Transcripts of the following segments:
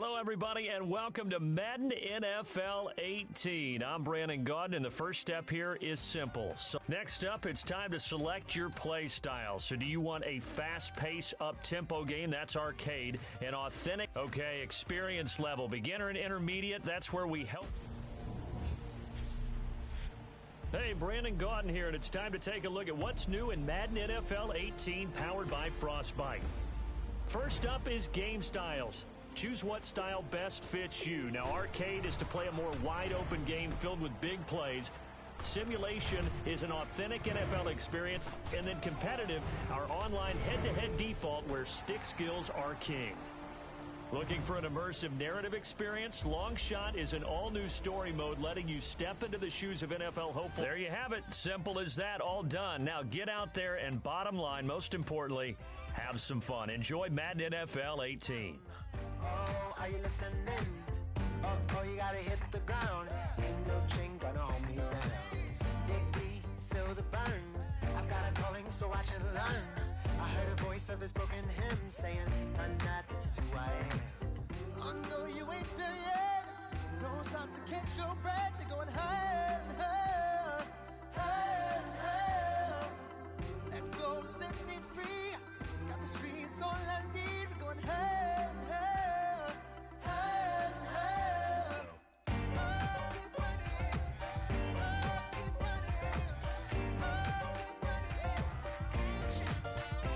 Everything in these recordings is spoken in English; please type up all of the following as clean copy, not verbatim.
Hello, everybody, and welcome to Madden NFL 18. I'm Brandon Gaudin, and the first step here is simple. So next up, it's time to select your play style. So do you want a fast-paced, up-tempo game? That's arcade. An authentic, experience level. Beginner and intermediate, that's where we help. Hey, Brandon Gaudin here, and it's time to take a look at what's new in Madden NFL 18, powered by Frostbite. First up is game styles. Choose what style best fits you. Now, arcade is to play a more wide-open game filled with big plays. Simulation is an authentic NFL experience. And then competitive, our online head-to-head default where stick skills are king. Looking for an immersive narrative experience? Long Shot is an all-new story mode letting you step into the shoes of NFL hopeful. There you have it. Simple as that. All done. Now get out there and bottom line, most importantly, have some fun. Enjoy Madden NFL 18. Oh, are you listening? Oh, you gotta hit the ground. Ain't no chain gonna hold me down. Dig deep, feel the burn. I've got a calling, so watch and learn. I heard a voice of his broken hymn saying, I'm not, this is who I am. Oh, no, you ain't there yet. Don't stop to catch your breath. You're going higher and higher, higher and higher. Let go, set me free. Got the streets all I need. We're going higher and higher, higher and higher. Oh, keep running. Oh, keep running. Oh, keep running. Reach out,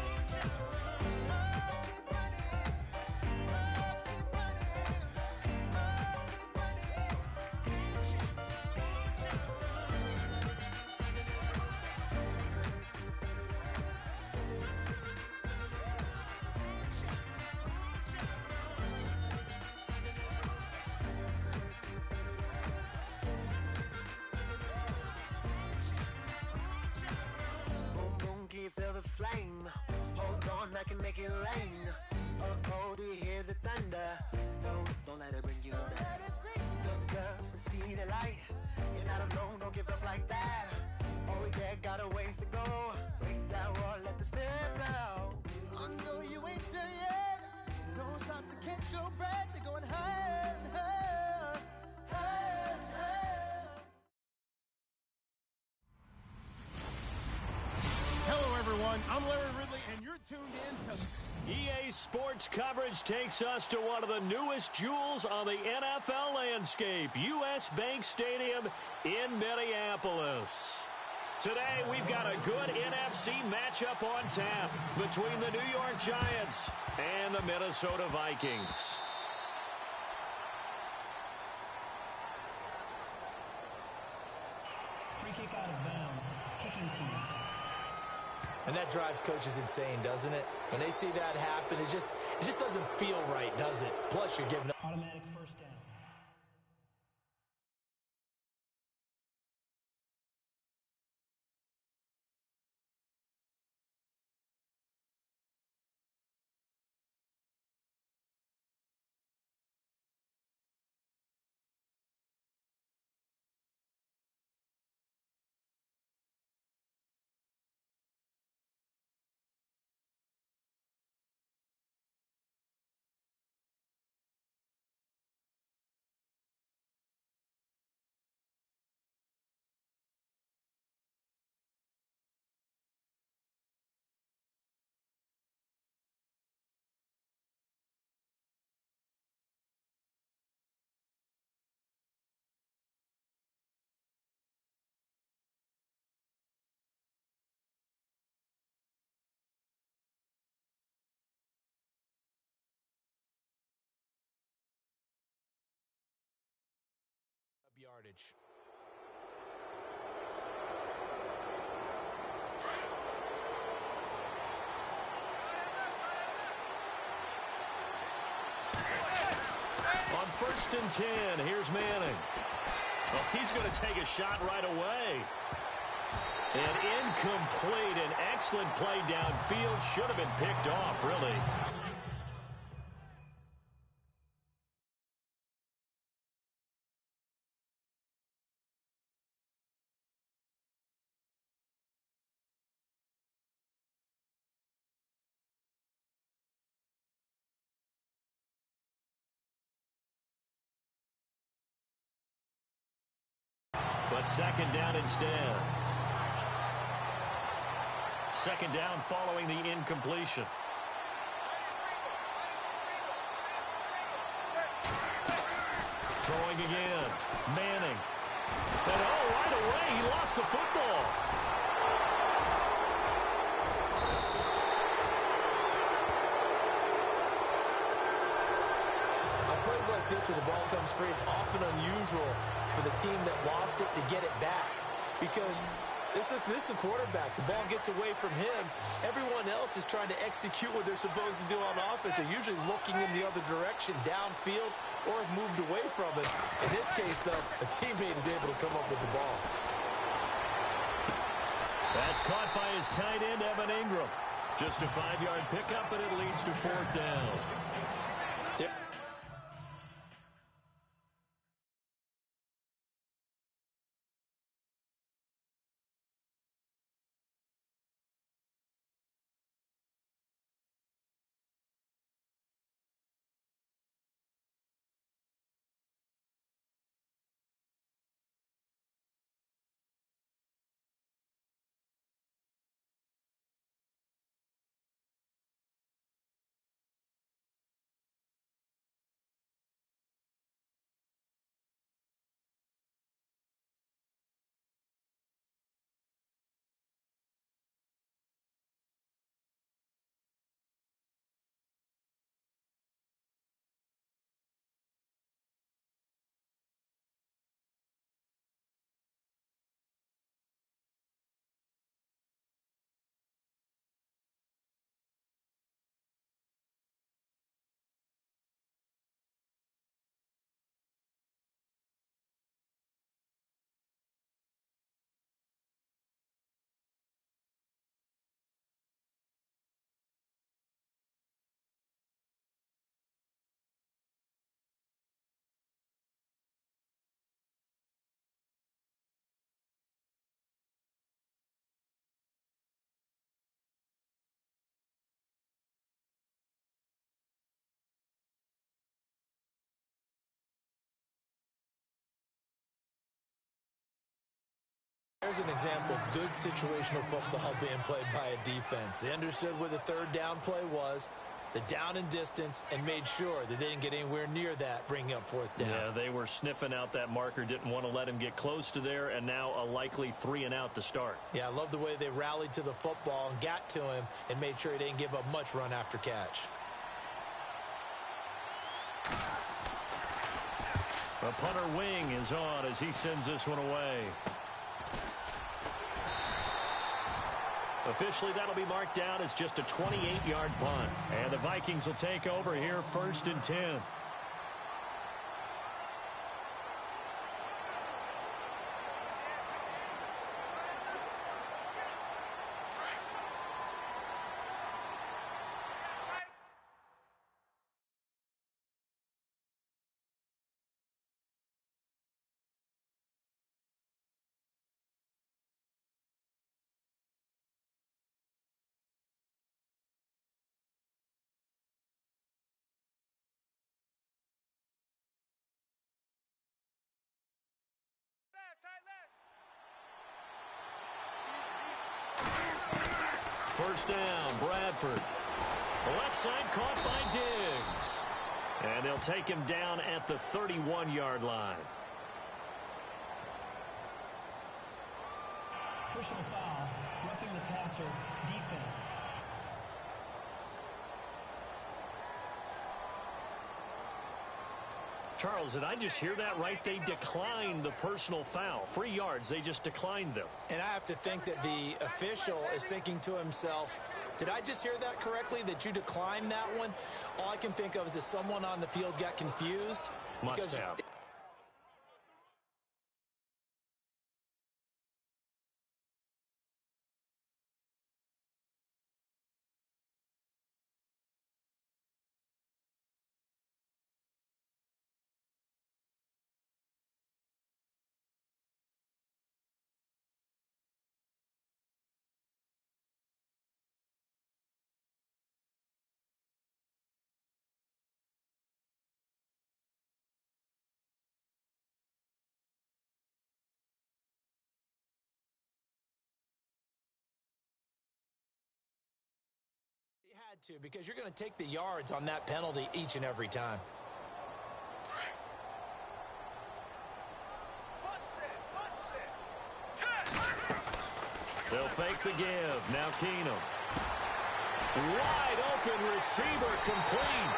reach out. Oh, keep running. Oh, keep running. Oh, keep running. Reach out, reach out. Boom, boom, can you feel the flame? Hold on, I can make it rain. Oh, do you hear the thunder? No, don't let it bring you down. Look up and see the light. You're not alone, don't give up like that. Oh, yeah, got a ways to go. Break that wall, let the spirit flow. Oh, no, you ain't there yet. Don't stop to catch your breath. You're going higher and higher, higher and higher. Hello, everyone. I'm Larry Ridley, and you're tuned in to EA Sports coverage takes us to one of the newest jewels on the NFL landscape, US Bank Stadium in Minneapolis. Today, we've got a good NFC matchup on tap between the New York Giants and the Minnesota Vikings. Free kick out of bounds. Kicking team. And that drives coaches insane, doesn't it? When they see that happen, it just doesn't feel right, does it? Plus, you're giving up. Automatic first down. Yardage. On 1st and 10, here's Manning. Oh, he's going to take a shot right away. And incomplete. An excellent play downfield. Should have been picked off, really. on second down instead. Second down following the incompletion. Throwing again. Manning. And right away, he lost the football. On plays like this where the ball comes free, it's often unusual for the team that lost it to get it back. Because this is the quarterback. The ball gets away from him. Everyone else is trying to execute what they're supposed to do on offense. They're usually looking in the other direction, downfield, or have moved away from it. In this case, though, a teammate is able to come up with the ball. That's caught by his tight end, Evan Ingram. Just a 5-yard pickup, and it leads to fourth down. There's an example of good situational football being played by a defense. They understood where the third down play was, the down and distance, and made sure that they didn't get anywhere near that, bringing up fourth down. Yeah, they were sniffing out that marker, didn't want to let him get close to there, and now a likely 3-and-out to start. Yeah, I love the way they rallied to the football and got to him and made sure he didn't give up much run after catch. The punter wing is on as he sends this one away. Officially, that'll be marked down as just a 28-yard punt. And the Vikings will take over here, 1st and 10. First down, Bradford. The left side caught by Diggs. And they'll take him down at the 31-yard line. Personal foul, roughing the passer, defense. Charles, did I just hear that right? They declined the personal foul. 3 yards, they just declined them. And I have to think that the official is thinking to himself, did I just hear that correctly, that you declined that one? All I can think of is that someone on the field got confused. Must have. Had to, because you're going to take the yards on that penalty each and every time. They'll fake the give. Now Keenum. Wide open receiver complete.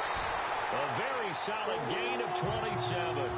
A very solid gain of 27.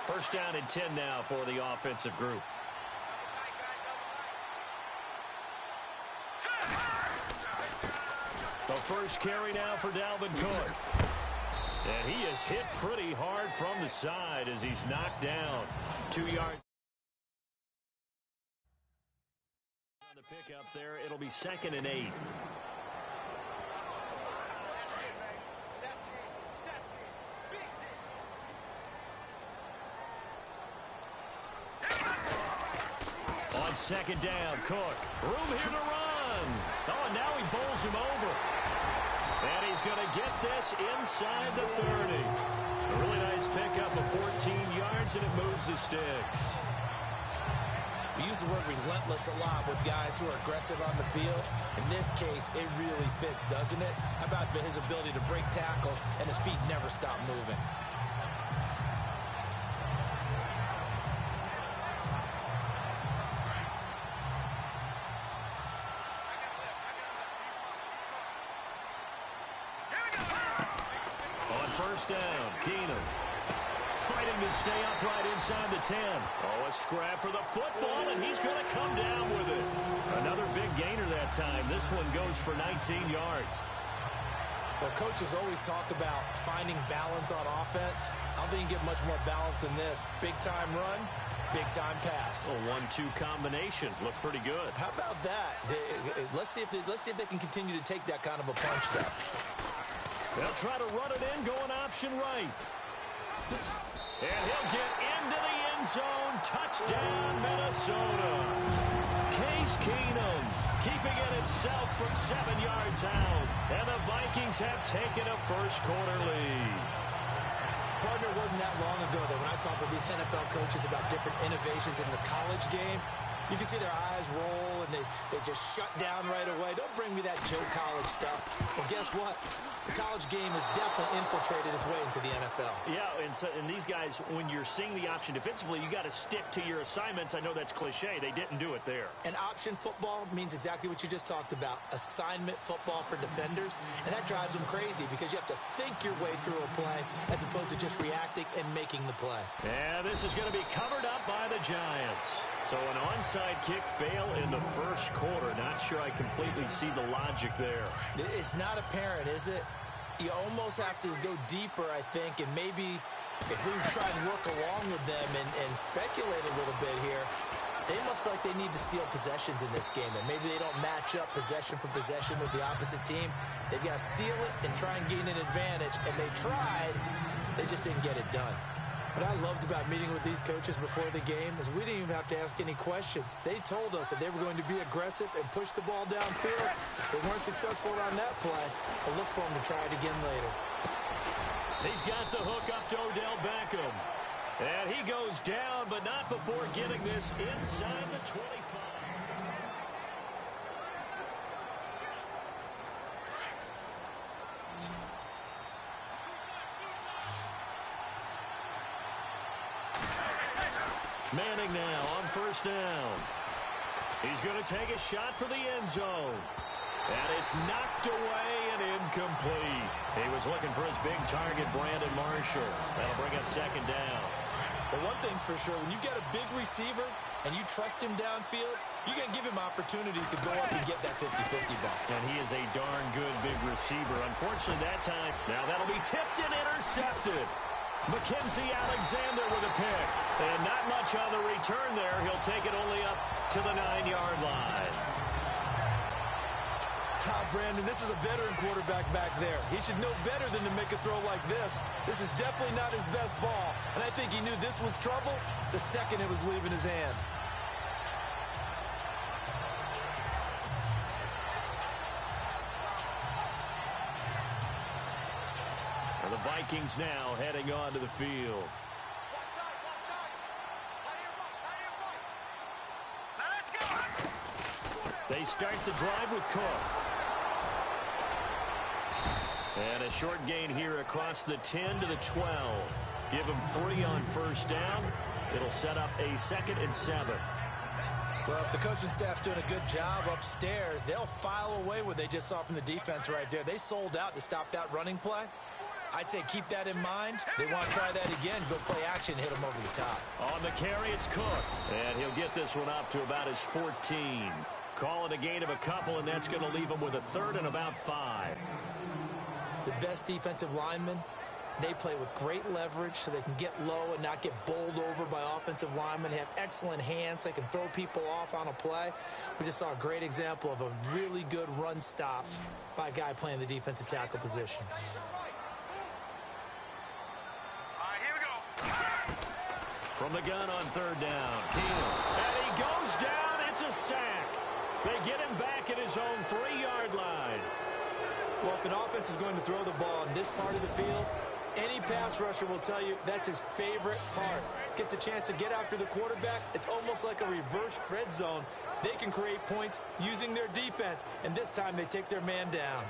First down and 10 now for the offensive group. The first carry now for Dalvin Cook. And he is hit pretty hard from the side as he's knocked down. 2 yards. On the pickup there, it'll be 2nd and 8. On 2nd down, Cook. Room here to run. Oh, and now he bowls him over. And he's going to get this inside the 30. A really nice pickup of 14 yards, and it moves the sticks. We use the word relentless a lot with guys who are aggressive on the field. In this case, it really fits, doesn't it? How about his ability to break tackles and his feet never stop moving? First down, Keenum fighting to stay upright inside the 10. Oh, a scrap for the football, and he's going to come down with it. Another big gainer that time. This one goes for 19 yards. Well, coaches always talk about finding balance on offense. I don't think you get much more balance than this. Big-time run, big-time pass. A 1-2 combination. Looked pretty good. How about that? Let's see if they can continue to take that kind of a punch, though. They'll try to run it in, going option right. And he'll get into the end zone. Touchdown, Minnesota. Case Keenum keeping it himself from 7 yards out. And the Vikings have taken a first-quarter lead. Partner, wasn't that long ago that when I talk with these NFL coaches about different innovations in the college game, you can see their eyes roll and they just shut down right away. Don't bring me that Joe College stuff. Well, guess what? The college game has definitely infiltrated its way into the NFL. Yeah, and these guys, when you're seeing the option defensively, you got to stick to your assignments. I know that's cliche. They didn't do it there. And option football means exactly what you just talked about. Assignment football for defenders. And that drives them crazy because you have to think your way through a play as opposed to just reacting and making the play. Yeah, this is going to be covered up by the Giants. So an onside kick fail in the first quarter. Not sure I completely see the logic there. It's not apparent, is it? You almost have to go deeper, I think, and maybe if we try and work along with them and speculate a little bit here, they must feel like they need to steal possessions in this game, and maybe they don't match up possession for possession with the opposite team. They've got to steal it and try and gain an advantage, and they tried. They just didn't get it done. What I loved about meeting with these coaches before the game is we didn't even have to ask any questions. They told us that they were going to be aggressive and push the ball downfield. They weren't successful on that play, but look for them to try it again later. He's got the hook up to Odell Beckham. And he goes down, but not before getting this inside the 25. Manning now on first down. He's going to take a shot for the end zone. And it's knocked away and incomplete. He was looking for his big target, Brandon Marshall. That'll bring up second down. But one thing's for sure, when you get a big receiver and you trust him downfield, you're going to give him opportunities to go up and get that 50-50 ball. And he is a darn good big receiver. Unfortunately, that time, now that'll be tipped and intercepted. Mackenzie Alexander with a pick. And not much on the return there. He'll take it only up to the 9-yard line. Brandon, this is a veteran quarterback back there. He should know better than to make a throw like this. This is definitely not his best ball. And I think he knew this was trouble the second it was leaving his hand. And the Vikings now heading onto the field. They start the drive with Cook. And a short gain here across the 10 to the 12. Give him 3 on first down. It'll set up a 2nd and 7. Well, if the coaching staff's doing a good job upstairs, they'll file away what they just saw from the defense right there. They sold out to stop that running play. I'd say keep that in mind. They want to try that again. Go play action, hit them over the top. On the carry, it's Cook. And he'll get this one up to about his 14. Call it a gain of a couple, and that's going to leave him with a 3rd and about 5. The best defensive linemen, they play with great leverage so they can get low and not get bowled over by offensive linemen. They have excellent hands. They can throw people off on a play. We just saw a great example of a really good run stop by a guy playing the defensive tackle position. From the gun on 3rd down, Keenum. And he goes down. It's a sack. They get him back at his own 3-yard line. Well, if an offense is going to throw the ball in this part of the field, any pass rusher will tell you that's his favorite part. Gets a chance to get after the quarterback. It's almost like a reverse red zone. They can create points using their defense, and this time they take their man down.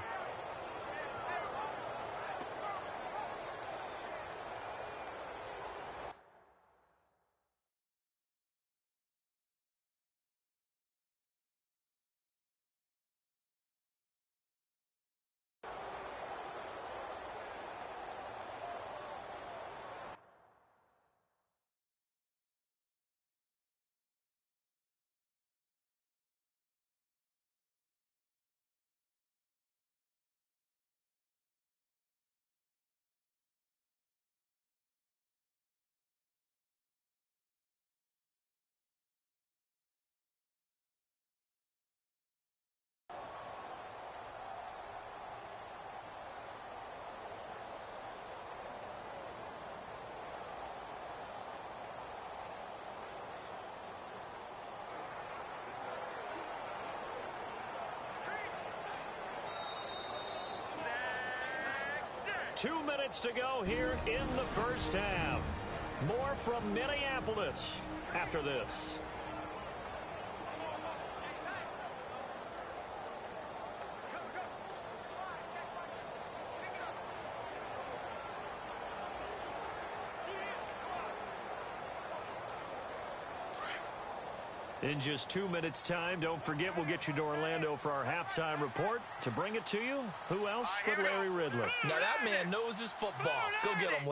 Two minutes to go here in the first half. More from Minneapolis after this. In just 2 minutes' time, don't forget we'll get you to Orlando for our halftime report. To bring it to you, who else but Larry Ridley? Now that man knows his football. Go get him.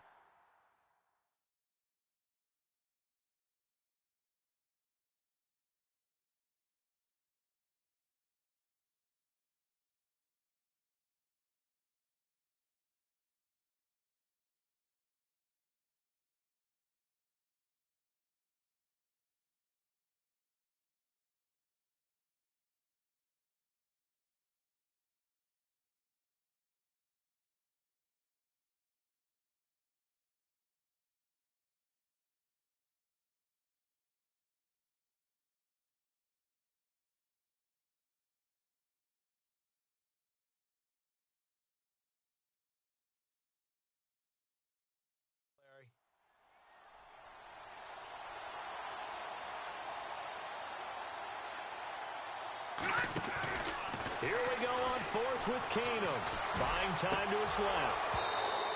Here we go on 4th with Keenum. Buying time to his left.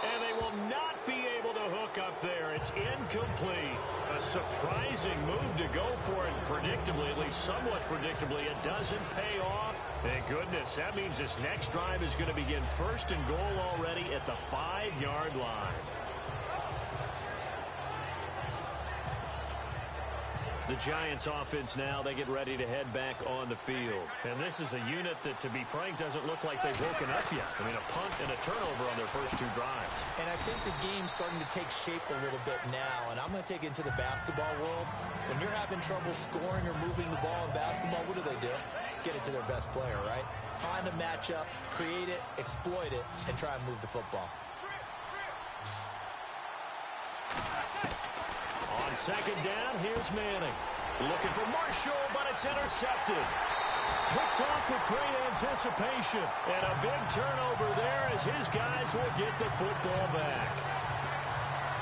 And they will not be able to hook up there. It's incomplete. A surprising move to go for it predictably, at least somewhat predictably. It doesn't pay off. Thank goodness. That means this next drive is going to begin 1st and goal already at the 5-yard line. The Giants offense now, they get ready to head back on the field. And this is a unit that, to be frank, doesn't look like they've woken up yet. I mean, a punt and a turnover on their first 2 drives. And I think the game's starting to take shape a little bit now. And I'm going to take it into the basketball world. When you're having trouble scoring or moving the ball in basketball, what do? Get it to their best player, right? Find a matchup, create it, exploit it, and try and move the football. On second down, here's Manning. Looking for Marshall, but it's intercepted. Picked off with great anticipation. And a big turnover there as his guys will get the football back.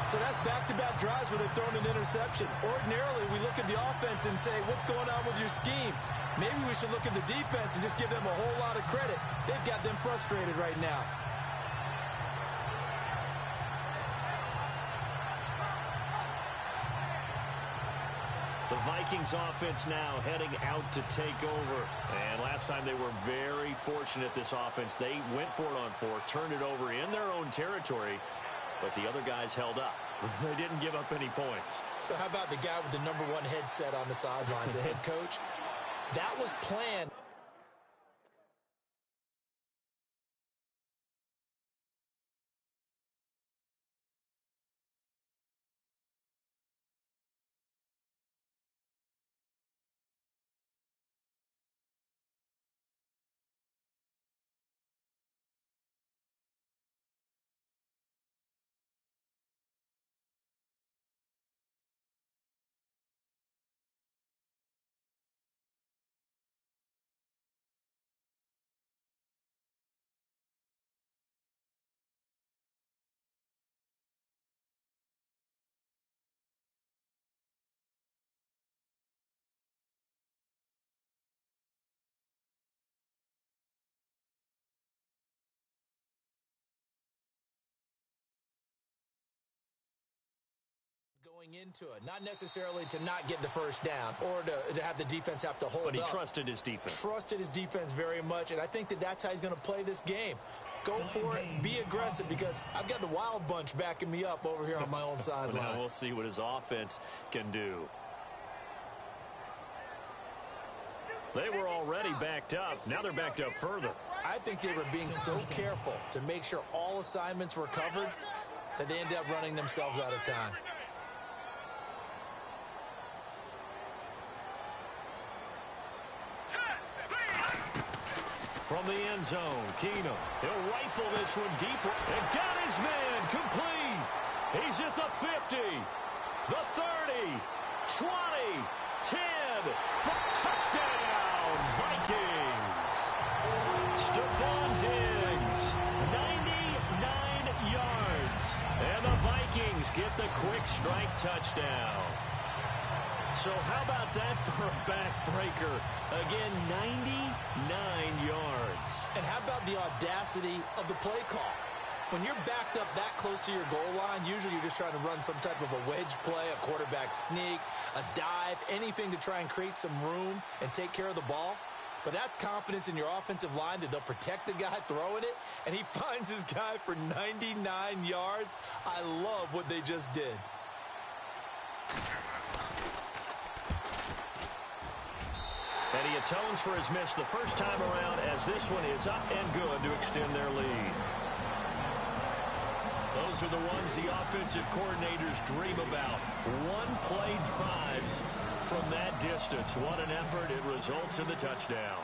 So that's back-to-back drives where they've thrown an interception. Ordinarily, we look at the offense and say, what's going on with your scheme? Maybe we should look at the defense and just give them a whole lot of credit. They've got them frustrated right now. The Vikings offense now heading out to take over. And last time they were very fortunate, this offense. They went for it on 4, turned it over in their own territory, but the other guys held up. They didn't give up any points. So how about the guy with the #1 headset on the sidelines, the head coach? That was planned. Going into it, not necessarily to not get the first down or to have the defense have to hold up. But he trusted his defense. Trusted his defense very much, and I think that's how he's going to play this game. Go for it, be aggressive, because I've got the wild bunch backing me up over here on my own sideline. Now we'll see what his offense can do. They were already backed up. Now they're backed up further. I think they were being so careful to make sure all assignments were covered that they ended up running themselves out of time. From the end zone, Keenum. He'll rifle this one deep. And got his man complete. He's at the 50, the 30, 20, 10. Touchdown, Vikings. Stephon Diggs, 99 yards. And the Vikings get the quick strike touchdown. So how about that for a backbreaker? Again, 99 yards. And how about the audacity of the play call? When you're backed up that close to your goal line, usually you're just trying to run some type of a wedge play, a quarterback sneak, a dive, anything to try and create some room and take care of the ball. But that's confidence in your offensive line that they'll protect the guy throwing it, and he finds his guy for 99 yards. I love what they just did. And he atones for his miss the first time around as this one is up and good to extend their lead. Those are the ones the offensive coordinators dream about. One-play drives from that distance. What an effort. It results in the touchdown.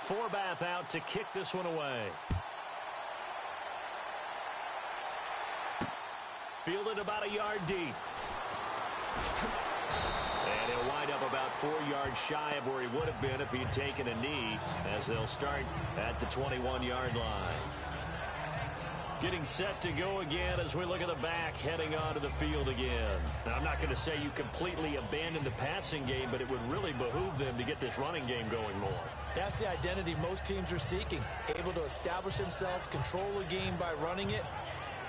Forbath out to kick this one away. Fielded about a yard deep. And he'll wind up about 4 yards shy of where he would have been if he'd taken a knee, as they'll start at the 21-yard line. Getting set to go again as we look at the back, heading onto the field again. Now, I'm not going to say you completely abandon the passing game, but it would really behoove them to get this running game going more. That's the identity most teams are seeking. Able to establish themselves, control the game by running it,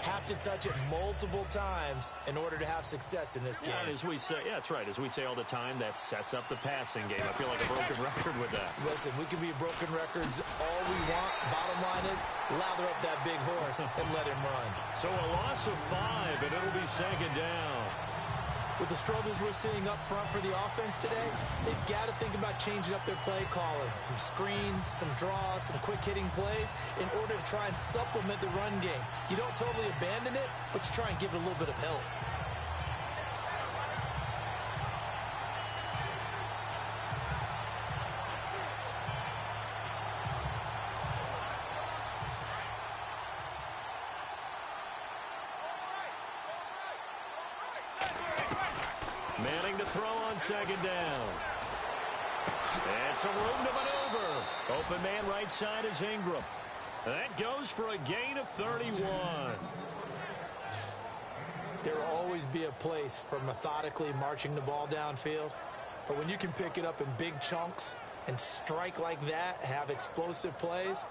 have to touch it multiple times in order to have success in this game. Yeah, as we say, yeah, that's right. As we say all the time, that sets up the passing game. I feel like a broken record with that. Listen, we can be broken records all we want. Bottom line is, lather up that big horse and let him run. So a loss of 5, and it'll be second down. With the struggles we're seeing up front for the offense today, they've got to think about changing up their play calling. Some screens, some draws, some quick-hitting plays in order to try and supplement the run game. You don't totally abandon it, but you try and give it a little bit of help. Manning to throw on second down. And some room to maneuver. Open man right side is Ingram. That goes for a gain of 31. There will always be a place for methodically marching the ball downfield. But when you can pick it up in big chunks and strike like that, have explosive plays,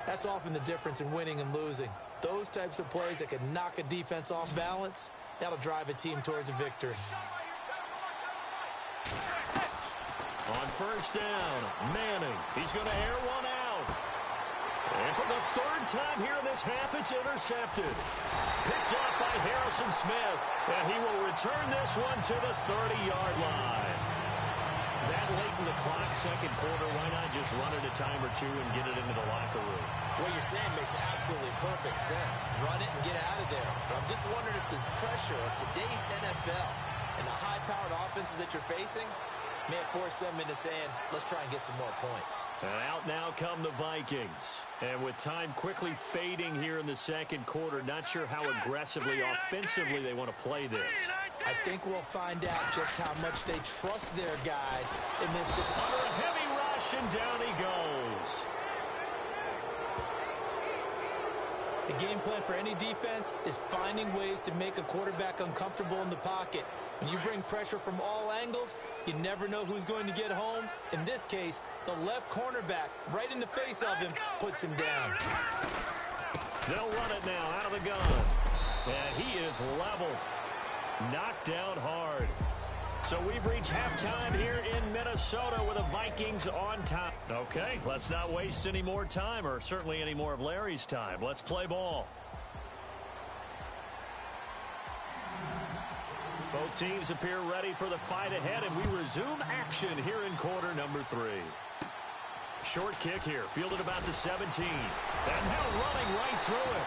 that's often the difference in winning and losing. Those types of plays that can knock a defense off balance, that'll drive a team towards a victory. On first down, Manning. He's going to air one out. And for the 3rd time here in this half, it's intercepted. Picked off by Harrison Smith. And he will return this one to the 30-yard line. That late in the clock, second quarter, why not just run it a time or two and get it into the locker room? What you're saying makes absolutely perfect sense. Run it and get out of there. But I'm just wondering if the pressure of today's NFL and the high-powered offenses that you're facing may have forced them into saying, let's try and get some more points. And out now come the Vikings. And with time quickly fading here in the second quarter, not sure how aggressively, offensively they want to play this. I think we'll find out just how much they trust their guys in this. Under a heavy rush, and down he goes. The game plan for any defense is finding ways to make a quarterback uncomfortable in the pocket. When you bring pressure from all angles, you never know who's going to get home. In this case, the left cornerback, right in the face of him, puts him down. They'll run it now out of the gun. And he is leveled. Knocked down hard. So we've reached halftime here in Minnesota with the Vikings on top. Okay, let's not waste any more time, or certainly any more of Larry's time. Let's play ball. Both teams appear ready for the fight ahead, and we resume action here in quarter number 3. Short kick here, fielded about the 17. And now running right through it.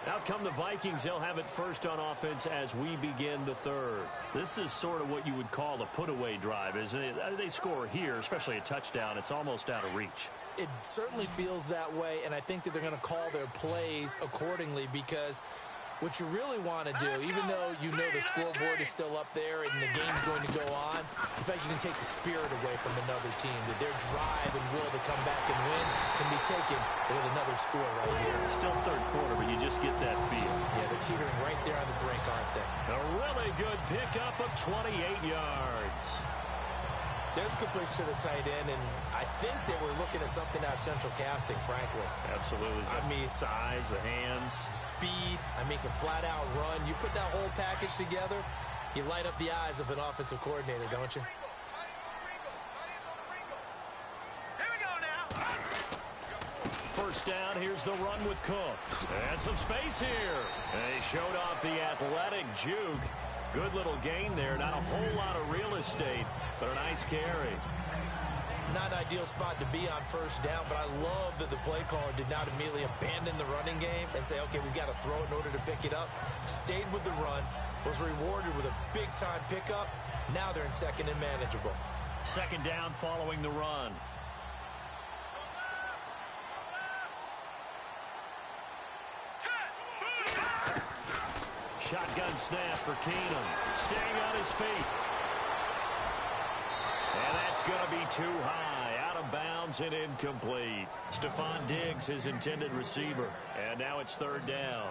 Out come the Vikings. They'll have it first on offense as we begin the 3rd. This is sort of what you would call a put-away drive, isn't it? They score here, especially a touchdown. It's almost out of reach. It certainly feels that way, and I think that they're going to call their plays accordingly, because what you really want to do, even though you know the scoreboard is still up there and the game's going to go on, in fact, you can take the spirit away from another team, that their drive and will to come back and win can be taken with another score right here. Still 3rd quarter, but you just get that feel. Yeah, they're teetering right there on the brink, aren't they? A really good pickup of 28 yards. There's completion to the tight end, and I think they were looking at something out of central casting, frankly. Absolutely. I mean, size, the hands. Speed, I mean, can flat out run. You put that whole package together, you light up the eyes of an offensive coordinator, don't you? Here we go now. First down, here's the run with Cook. And some space here. And he showed off the athletic juke. Good little gain there. Not a whole lot of real estate, but a nice carry. Not an ideal spot to be on first down, but I love that the play caller did not immediately abandon the running game and say, okay, we've got to throw it in order to pick it up. Stayed with the run, was rewarded with a big-time pickup. Now they're in second and manageable. Second down following the run. Shotgun snap for Keenum. Staying on his feet. And that's going to be too high. Out of bounds and incomplete. Stephon Diggs, his intended receiver. And now it's third down.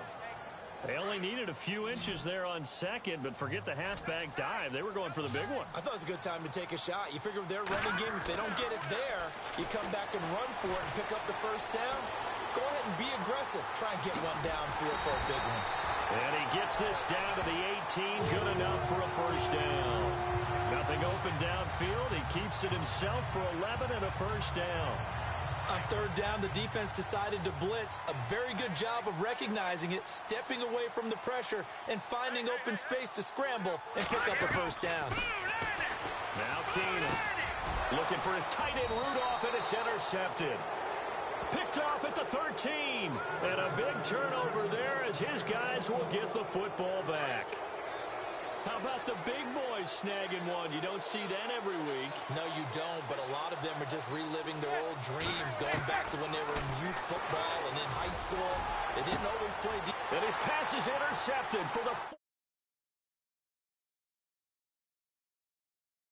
They only needed a few inches there on second, but forget the halfback dive. They were going for the big one. I thought it was a good time to take a shot. You figure with their running game, if they don't get it there, you come back and run for it and pick up the first down. Go ahead and be aggressive. Try and get one downfield for a big one. And he gets this down to the 18. Good enough for a first down. Nothing open downfield. He keeps it himself for 11 and a first down. On third down, the defense decided to blitz. A very good job of recognizing it, stepping away from the pressure, and finding open space to scramble and pick up a first down. Now Keenum looking for his tight end Rudolph, and it's intercepted. Picked off at the 13. And a big turnover there as his guys will get the football back. How about the big boys snagging one? You don't see that every week. No, you don't, but a lot of them are just reliving their old dreams, going back to when they were in youth football and in high school. They didn't always play deep. And his pass is intercepted for the